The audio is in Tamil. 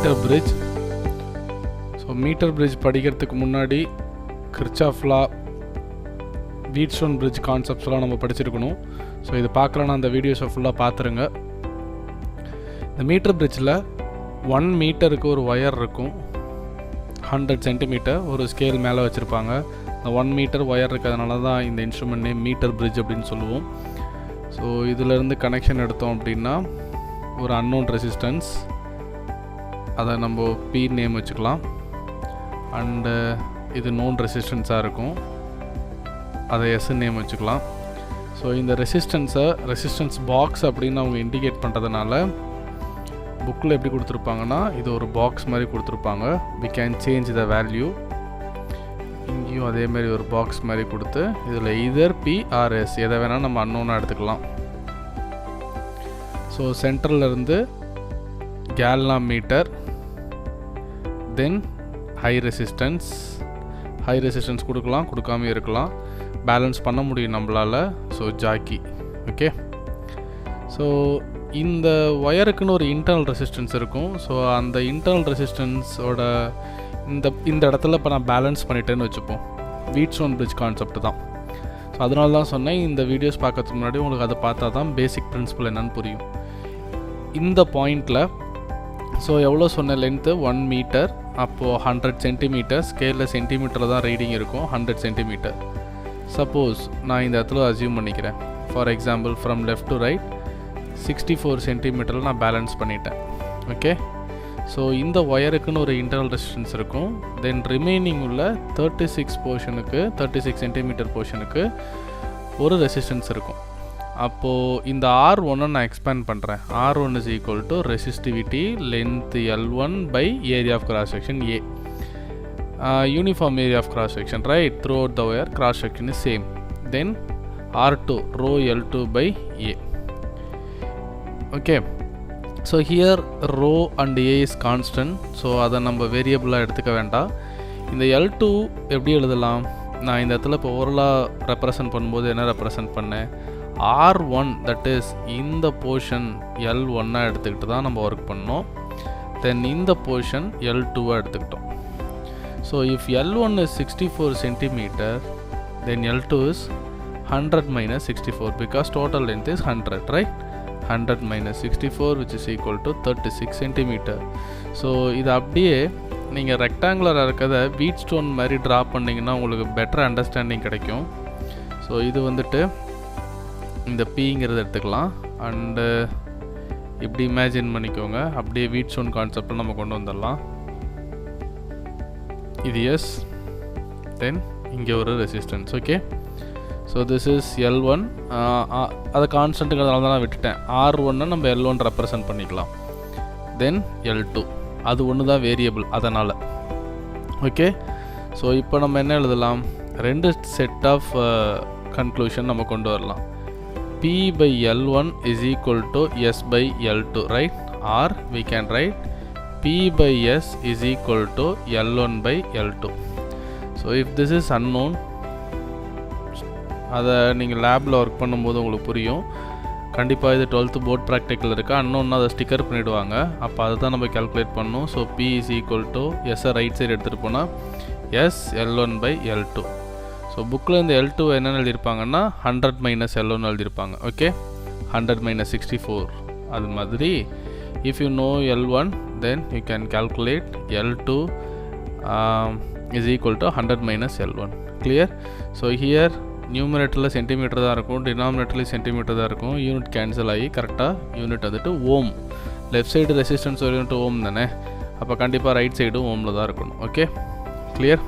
Metre bridge. So meter bridge படிக்கிறதுக்கு முன்னாடி கிர்ச்சாஃப் லா, வீட்ஸ்டோன் பிரிட்ஜ் கான்செப்ட்ஸ்லாம் நம்ம படிச்சிருக்கணும். ஸோ இது பார்க்கலன்னா அந்த வீடியோஸை ஃபுல்லாக பார்த்துருங்க. இந்த மீட்டர் பிரிட்ஜில் 1 மீட்டருக்கு ஒரு ஒயர் இருக்கும், 100 சென்டிமீட்டர் ஒரு ஸ்கேல் மேலே வச்சுருப்பாங்க. இந்த 1 மீட்டர் ஒயர் இருக்கிறதுனால தான் இந்த இன்ஸ்ட்ருமெண்ட் நேம் மீட்டர் பிரிட்ஜ் அப்படின்னு சொல்லுவோம். ஸோ இதிலேருந்து கனெக்ஷன் எடுத்தோம் அப்படின்னா ஒரு அன்னோன் ரெசிஸ்டன்ஸ், அதை நம்ம பி நேம் வச்சுக்கலாம். அண்டு இது நோன் ரெசிஸ்டன்ஸாக இருக்கும், அதை எஸ் நேம் வச்சுக்கலாம். ஸோ இந்த ரெசிஸ்டன்ஸ் பாக்ஸ் அப்படின்னு அவங்க இண்டிகேட் பண்ணுறதுனால புக்கில் எப்படி கொடுத்துருப்பாங்கன்னா இது ஒரு பாக்ஸ் மாதிரி கொடுத்துருப்பாங்க. we can change the value. இங்கேயும் அதேமாதிரி ஒரு பாக்ஸ் மாதிரி கொடுத்து இதில் either P or S எதை வேணால் நம்ம அன்னோனாக எடுத்துக்கலாம். ஸோ சென்டர்லேருந்து கேல்னம் மீட்டர், தென் ஹை ரெசிஸ்டன்ஸ் கொடுக்கலாம், கொடுக்காம இருக்கலாம், பேலன்ஸ் பண்ண முடியும் நம்மளால். So Jackie. ஓகே, ஸோ இந்த ஒயருக்குன்னு ஒரு இன்டர்னல் ரெசிஸ்டன்ஸ் இருக்கும். ஸோ அந்த இன்டர்னல் ரெசிஸ்டன்ஸோட இந்த இடத்துல இப்போ நான் பேலன்ஸ் பண்ணிட்டேன்னு வச்சுப்போம். வீட்ஸ்டோன் பிரிட்ஜ் கான்செப்ட் தான். ஸோ அதனால தான் சொன்னேன் இந்த வீடியோஸ் பார்க்கறதுக்கு முன்னாடி உங்களுக்கு அதை பார்த்தா தான் பேசிக் பிரின்சிபல் என்னன்னு புரியும். இந்த பாயிண்டில் ஸோ எவ்வளோ சொன்ன லென்த்து 1 மீட்டர், அப்போது 100 சென்டிமீட்டர், ஸ்கேலில் சென்டிமீட்டரில் தான் ரீடிங் இருக்கும், 100 சென்டிமீட்டர். சப்போஸ் நான் இந்த இடத்துல அசியூம் பண்ணிக்கிறேன், for example from left to right 64 சென்டிமீட்டரில் நான் பேலன்ஸ் பண்ணிட்டேன். ஓகே, ஸோ இந்த ஒயருக்குன்னு ஒரு இன்டர்னல் ரெசிஸ்டன்ஸ் இருக்கும். தென் ரிமைனிங் உள்ள 36 சென்டிமீட்டர் போர்ஷனுக்கு ஒரு ரெசிஸ்டன்ஸ் இருக்கும். அப்போது இந்த R1 நான் எக்ஸ்பேண்ட் பண்ணுறேன். R1 is equal to resistivity length L1 by area of cross section A. Uniform area of cross section, right, throughout the wire cross section is same. Then R2 rho L2 by A. Okay, so here rho and A is constant. So அதை நம்ம வேரியபிளாக எடுத்துக்க வேண்டாம். இந்த L2 எப்படி எழுதலாம்? நான் இந்த இடத்துல இப்போ ஓரலாக ரெப்ரசன்ட் பண்ணும்போது என்ன ரெப்ரசன்ட் பண்ணேன்? R1 தட் இஸ் இந்த போர்ஷன் L1 எடுத்துக்கிட்டு தான் நம்ம ஒர்க் பண்ணோம். தென் இந்த போர்ஷன் L2 எடுத்துக்கிட்டோம். So if L1 is 64 centimetre, then L2 is 100 minus 64 because total length is 100, right? 100 minus 64 which is equal to 36 centimeter. So இது அப்படியே நீங்கள் ரெக்டாங்குலராக இருக்கிறத வீட்ஸ்டோன் மாதிரி ட்ரா பண்ணிங்கன்னா உங்களுக்கு பெட்டர் அண்டர்ஸ்டாண்டிங் கிடைக்கும். ஸோ இது வந்துட்டு இந்த பிங்கிறத எடுத்துக்கலாம் அண்டு இப்படி இமேஜின் பண்ணிக்கோங்க. அப்படியே வீட்ஸ்டோன் கான்செப்டில் நம்ம கொண்டு வந்துடலாம். இது எஸ், தென் இங்கே ஒரு resistance. Okay, so this is L1. அதை கான்ஸ்டன்ட்டுங்கிறதுனால தான் நான் விட்டுட்டேன். R1 நம்ம L1 ரெப்ரசன்ட் பண்ணிக்கலாம். தென் L2 அது ஒன்று தான் வேரியபிள், அதனால். ஓகே, ஸோ இப்போ நம்ம என்ன எழுதலாம்? 2 செட் ஆஃப் கன்க்ளூஷன் நம்ம கொண்டு வரலாம். P by L1 is equal to S by L2, right? Or we can write P by S is equal to L1 by L2. So if this is unknown, அதை நீங்கள் லேபில் ஒர்க் பண்ணும்போது உங்களுக்கு புரியும். கண்டிப்பாக இது 12th போர்ட் ப்ராக்டிக்கல் இருக்குது. அன்னோன்னா அதை ஸ்டிக்கர் பண்ணிவிடுவாங்க. அப்போ அதை தான் நம்ம கேல்குலேட் பண்ணணும். So P is equal to எஸ்ஸை ரைட் சைடு எடுத்துகிட்டு போனால் S L1 by L2. So புக்கில் இந்த L2 என்னென்னு எழுதியிருப்பாங்கன்னா 100 minus L1 எழுதியிருப்பாங்க. Okay, 100 minus 64. அது மாதிரி if you know L1 then you can calculate L2 is equal to 100 minus L1. clear? So here நியூமரேட்டரில் சென்டிமீட்டர் தான் இருக்கும், டினாமினேட்டர்லேயும் சென்டிமீட்டர் தான் இருக்கும். யூனிட் கேன்சல் ஆகி கரெக்டாக யூனிட் வந்துட்டு ஓம். லெஃப்ட் சைடு ரெசிஸ்டன்ஸ் யூனிட் ஓம் தானே, அப்போ கண்டிப்பாக ரைட் சைடும் ஓமில் தான் இருக்கணும். Okay, clear?